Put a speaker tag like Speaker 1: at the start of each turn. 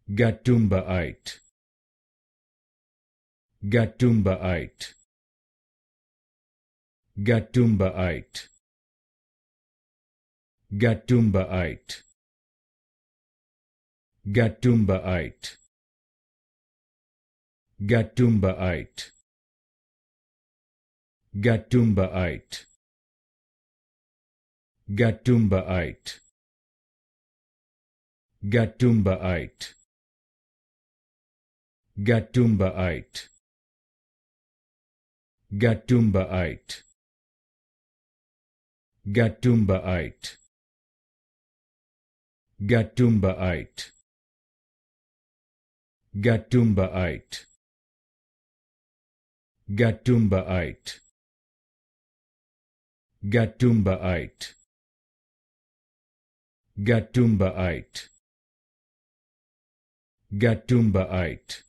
Speaker 1: Gatumbaite, Gatumbaite, Gatumbaite, Gatumbaite, Gatumbaite, Gatumbaite, Gatumbaite, Gatumbaite, Gatumbaite, Gatumbaite, Gatumbaite, Gatumbaite, Gatumbaite, Gatumbaite, Gatumbaite, Gatumbaite, Gatumbaite, Gatumbaite,